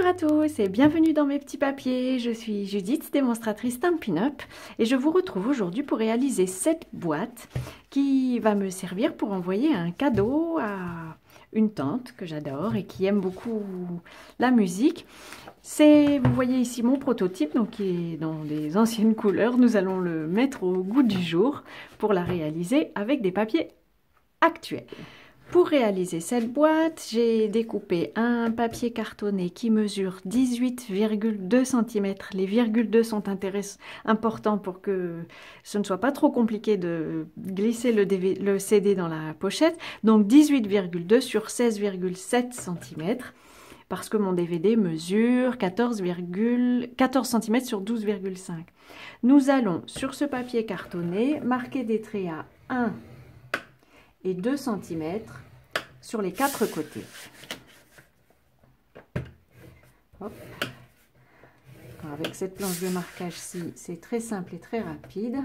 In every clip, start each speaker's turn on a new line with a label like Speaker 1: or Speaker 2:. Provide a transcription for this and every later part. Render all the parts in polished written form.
Speaker 1: Bonjour à tous et bienvenue dans mes petits papiers. Je suis Judith, démonstratrice Stampin' Up, et je vous retrouve aujourd'hui pour réaliser cette boîte qui va me servir pour envoyer un cadeau à une tante que j'adore et qui aime beaucoup la musique. Vous voyez ici mon prototype, donc qui est dans des anciennes couleurs. Nous allons le mettre au goût du jour pour la réaliser avec des papiers actuels. Pour réaliser cette boîte, j'ai découpé un papier cartonné qui mesure 18,2 cm. Les virgules 2 sont importants pour que ce ne soit pas trop compliqué de glisser le CD dans la pochette. Donc 18,2 sur 16,7 cm. Parce que mon DVD mesure 14 cm sur 12,5. Nous allons, sur ce papier cartonné, marquer des traits à 1 et 2 cm sur les 4 côtés. Hop. Alors avec cette planche de marquage-ci, c'est très simple et très rapide.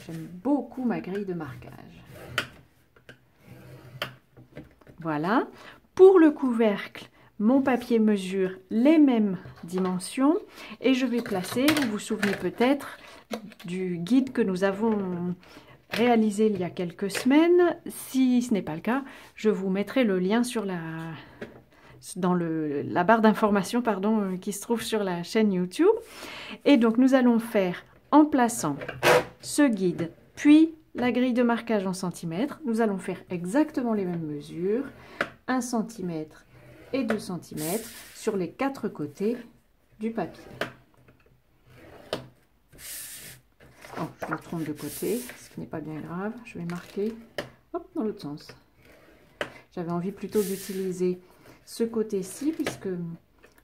Speaker 1: J'aime beaucoup ma grille de marquage. Voilà. Pour le couvercle, mon papier mesure les mêmes dimensions et je vais placer, vous vous souvenez peut-être, du guide que nous avons réalisé il y a quelques semaines. Si ce n'est pas le cas, je vous mettrai le lien sur dans la barre d'informations qui se trouve sur la chaîne YouTube. Et donc nous allons faire, en plaçant ce guide, puis la grille de marquage en centimètres, nous allons faire exactement les mêmes mesures, 1 cm et 2 cm sur les 4 côtés du papier. Oh, je me trompe de côté, ce qui n'est pas bien grave. Je vais marquer dans l'autre sens. J'avais envie plutôt d'utiliser ce côté-ci, puisque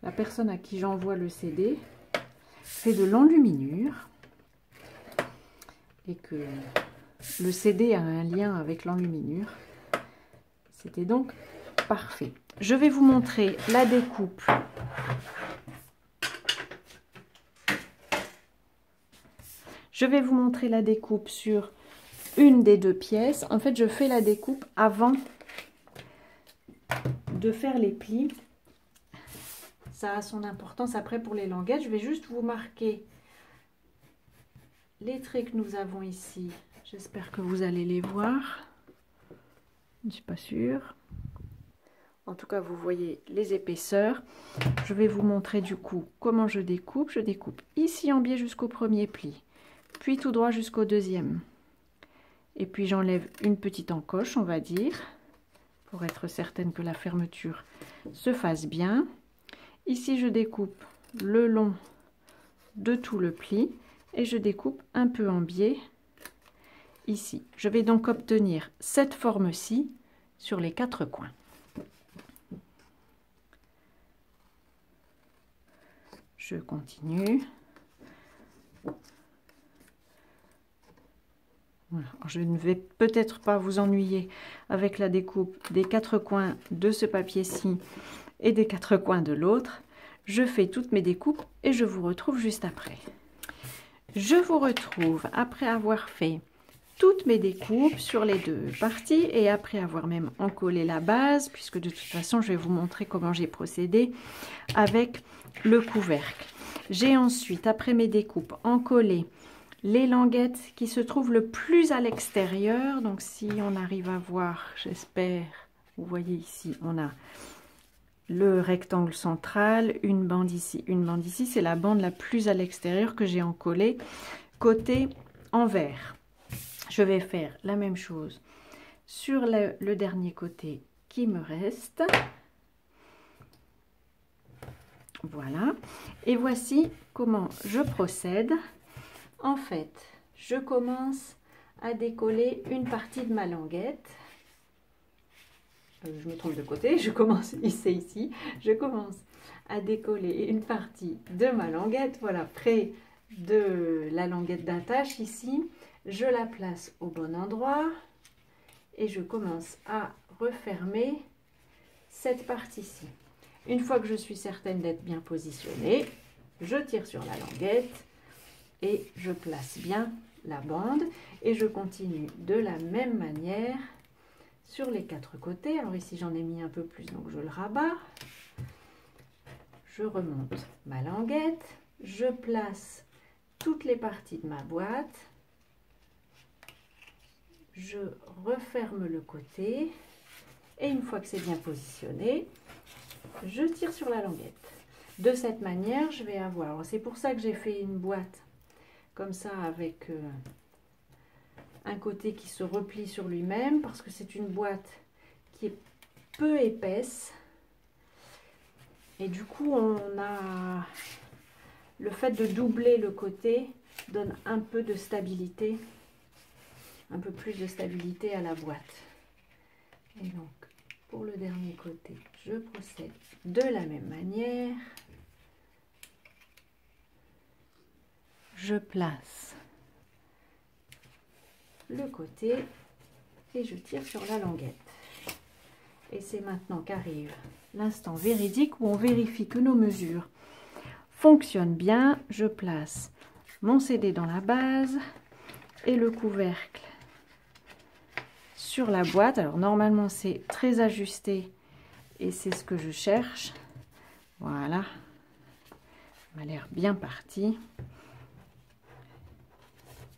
Speaker 1: la personne à qui j'envoie le CD fait de l'enluminure et que le CD a un lien avec l'enluminure. C'était donc parfait. Je vais vous montrer la découpe. Je vais vous montrer la découpe sur une des deux pièces. En fait, je fais la découpe avant de faire les plis. Ça a son importance après pour les languettes. Je vais juste vous marquer les traits que nous avons ici. J'espère que vous allez les voir. Je ne suis pas sûre. En tout cas, vous voyez les épaisseurs. Je vais vous montrer du coup comment je découpe. Je découpe ici en biais jusqu'au premier pli, puis tout droit jusqu'au deuxième. Et puis j'enlève une petite encoche, on va dire, pour être certaine que la fermeture se fasse bien. Ici, je découpe le long de tout le pli et je découpe un peu en biais ici. Je vais donc obtenir cette forme-ci sur les 4 coins. Je continue. Voilà. Je ne vais peut-être pas vous ennuyer avec la découpe des 4 coins de ce papier-ci et des 4 coins de l'autre. Je fais toutes mes découpes et je vous retrouve juste après. Je vous retrouve après avoir fait toutes mes découpes sur les deux parties et après avoir même encollé la base, puisque de toute façon je vais vous montrer comment j'ai procédé avec le couvercle. J'ai ensuite, après mes découpes, encollé les languettes qui se trouvent le plus à l'extérieur. Donc si on arrive à voir, j'espère, vous voyez ici, on a le rectangle central, une bande ici, c'est la bande la plus à l'extérieur que j'ai encollée côté envers. Je vais faire la même chose sur le dernier côté qui me reste. Voilà. Et voici comment je procède. En fait, je commence à décoller une partie de ma languette. Je me trompe de côté, je commence ici. Je commence à décoller une partie de ma languette. Voilà, près de la languette d'attache ici. Je la place au bon endroit et je commence à refermer cette partie-ci. Une fois que je suis certaine d'être bien positionnée, je tire sur la languette et je place bien la bande et je continue de la même manière sur les 4 côtés. Alors ici j'en ai mis un peu plus, donc je le rabats. Je remonte ma languette, je place toutes les parties de ma boîte, je referme le côté et une fois que c'est bien positionné, je tire sur la languette. De cette manière, je vais avoir, c'est pour ça que j'ai fait une boîte comme ça avec un côté qui se replie sur lui-même, parce que c'est une boîte qui est peu épaisse. Et du coup, on a le fait de doubler le côté donne un peu de stabilité, un peu plus de stabilité à la boîte. Et donc, pour le dernier côté, je procède de la même manière. Je place le côté et je tire sur la languette. Et c'est maintenant qu'arrive l'instant véridique où on vérifie que nos mesures fonctionnent bien. Je place mon CD dans la base et le couvercle sur la boîte. Alors normalement c'est très ajusté et c'est ce que je cherche. Voilà, ça m'a l'air bien parti.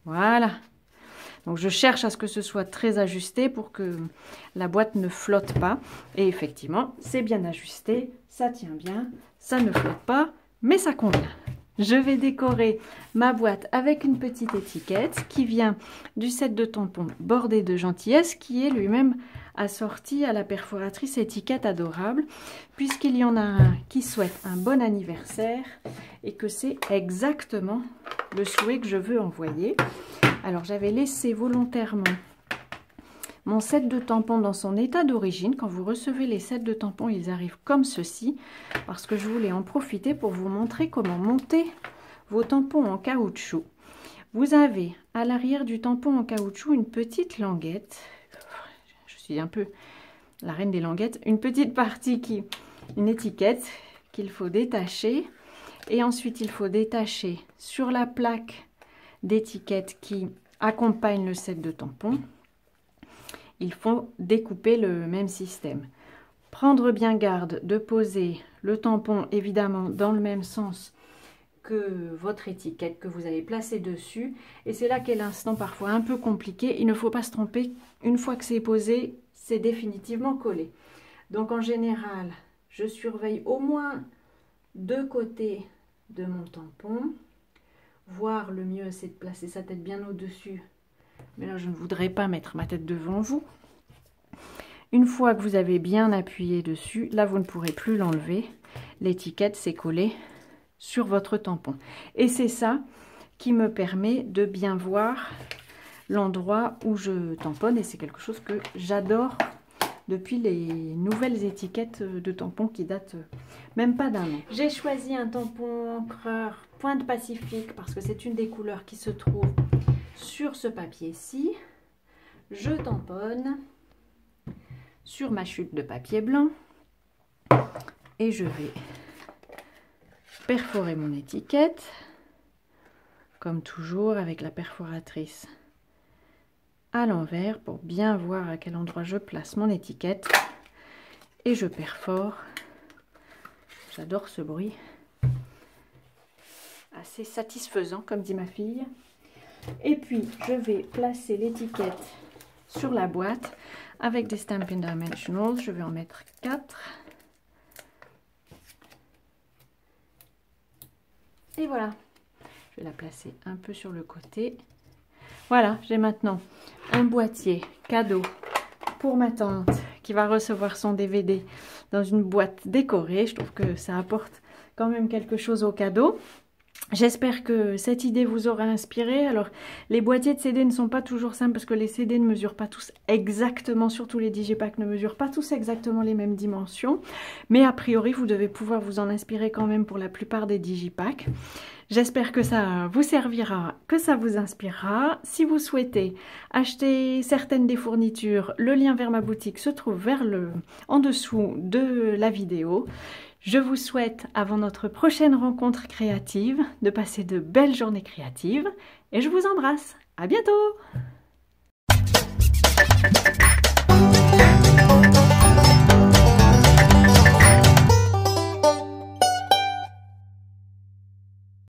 Speaker 1: Voilà. Donc je cherche à ce que ce soit très ajusté pour que la boîte ne flotte pas. Et effectivement, c'est bien ajusté, ça tient bien, ça ne flotte pas, mais ça convient. Je vais décorer ma boîte avec une petite étiquette qui vient du set de tampons bordé de gentillesse, qui est lui-même assorti à la perforatrice étiquette adorable, puisqu'il y en a un qui souhaite un bon anniversaire et que c'est exactement le souhait que je veux envoyer. Alors j'avais laissé volontairement mon set de tampons dans son état d'origine. Quand vous recevez les sets de tampons, ils arrivent comme ceci, parce que je voulais en profiter pour vous montrer comment monter vos tampons en caoutchouc. Vous avez à l'arrière du tampon en caoutchouc une petite languette. Je suis un peu la reine des languettes. Une petite partie une étiquette qu'il faut détacher. Et ensuite, il faut détacher sur la plaque d'étiquette qui accompagne le set de tampons. Il faut découper le même système. Prendre bien garde de poser le tampon évidemment dans le même sens que votre étiquette que vous avez placée dessus. Et c'est là qu'est l'instant parfois un peu compliqué. Il ne faut pas se tromper. Une fois que c'est posé, c'est définitivement collé. Donc en général, je surveille au moins 2 côtés de mon tampon. Voire le mieux, c'est de placer sa tête bien au-dessus. Mais là, je ne voudrais pas mettre ma tête devant vous. Une fois que vous avez bien appuyé dessus, là, vous ne pourrez plus l'enlever. L'étiquette s'est collée sur votre tampon. Et c'est ça qui me permet de bien voir l'endroit où je tamponne. Et c'est quelque chose que j'adore depuis les nouvelles étiquettes de tampons qui datent même pas d'un an. J'ai choisi un tampon encreur Pointe Pacifique parce que c'est une des couleurs qui se trouve sur ce papier-ci. Je tamponne sur ma chute de papier blanc et je vais perforer mon étiquette comme toujours avec la perforatrice à l'envers pour bien voir à quel endroit je place mon étiquette et je perfore. J'adore ce bruit, assez satisfaisant comme dit ma fille. Et puis je vais placer l'étiquette sur la boîte avec des Stampin' Dimensionals. Je vais en mettre 4 et voilà, je vais la placer un peu sur le côté. Voilà, j'ai maintenant un boîtier cadeau pour ma tante qui va recevoir son DVD dans une boîte décorée. Je trouve que ça apporte quand même quelque chose au cadeau. J'espère que cette idée vous aura inspiré. Alors, les boîtiers de CD ne sont pas toujours simples parce que les CD ne mesurent pas tous exactement, surtout les Digipack ne mesurent pas tous exactement les mêmes dimensions. Mais a priori, vous devez pouvoir vous en inspirer quand même pour la plupart des Digipack. J'espère que ça vous servira, que ça vous inspirera. Si vous souhaitez acheter certaines des fournitures, le lien vers ma boutique se trouve en dessous de la vidéo. Je vous souhaite, avant notre prochaine rencontre créative, de passer de belles journées créatives et je vous embrasse. À bientôt!